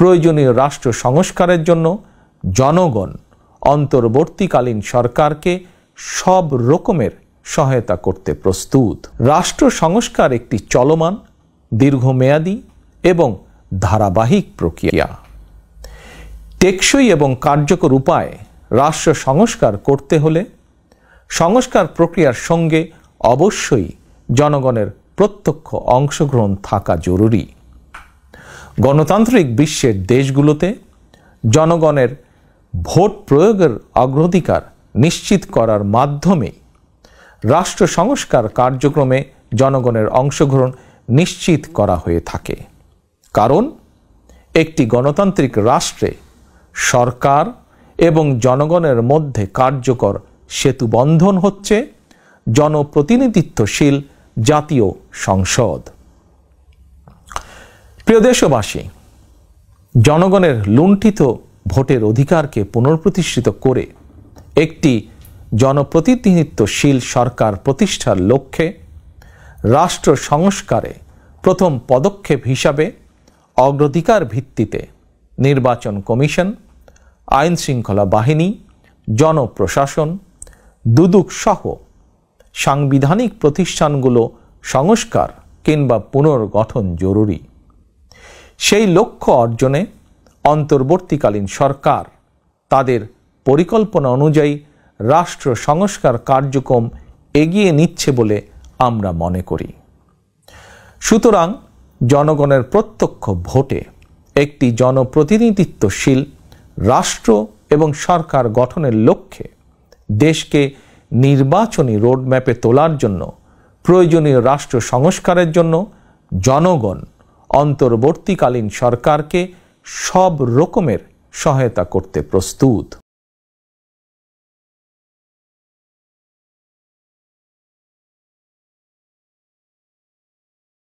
প্রয়োজনীয় রাষ্ট্র সংস্কারের জন্য জনগণ অন্তর্বর্তীকালীন সরকারকে সব রকমের সহায়তা করতে প্রস্তুত। রাষ্ট্র সংস্কার একটি চলমান, দীর্ঘমেয়াদী এবং ধারাবাহিক প্রক্রিয়া। টেকসই এবং কার্যকর উপায়ে রাষ্ট্র সংস্কার করতে হলে সংস্কার প্রক্রিয়ার সঙ্গে অবশ্যই জনগণের প্রত্যক্ষ অংশগ্রহণ থাকা জরুরি। গণতান্ত্রিক বিশ্বের দেশগুলোতে জনগণের ভোট প্রয়োগের অগ্রাধিকার নিশ্চিত করার মাধ্যমে রাষ্ট্র সংস্কার কার্যক্রমে জনগণের অংশগ্রহণ নিশ্চিত করা হয়ে থাকে। কারণ একটি গণতান্ত্রিক রাষ্ট্রে সরকার এবং জনগণের মধ্যে কার্যকর সেতুবন্ধন হচ্ছে জনপ্রতিনিধিত্বশীল জাতীয় সংসদ। প্রিয় দেশবাসী, জনগণের লুণ্ঠিত ভোটের অধিকারকে পুনঃপ্রতিষ্ঠিত করে একটি জনপ্রতিনিধিত্বশীল সরকার প্রতিষ্ঠার লক্ষ্যে রাষ্ট্র সংস্কারে প্রথম পদক্ষেপ হিসাবে অগ্রাধিকার ভিত্তিতে নির্বাচন কমিশন, আইন শৃঙ্খলা বাহিনী, জনপ্রশাসন, দুদক সহ সাংবিধানিক প্রতিষ্ঠানগুলো সংস্কার কিংবা পুনর্গঠন জরুরি। সেই লক্ষ্য অর্জনে অন্তর্বর্তীকালীন সরকার তাদের পরিকল্পনা অনুযায়ী রাষ্ট্র সংস্কার কার্যক্রম এগিয়ে নিচ্ছে বলে আমরা মনে করি। সুতরাং জনগণের প্রত্যক্ষ ভোটে একটি জনপ্রতিনিধিত্বশীল রাষ্ট্র এবং সরকার গঠনের লক্ষ্যে দেশকে নির্বাচনী রোডম্যাপে তোলার জন্য প্রয়োজনীয় রাষ্ট্র সংস্কারের জন্য জনগণ অন্তর্বর্তীকালীন সরকারকে সব রকমের সহায়তা করতে প্রস্তুত।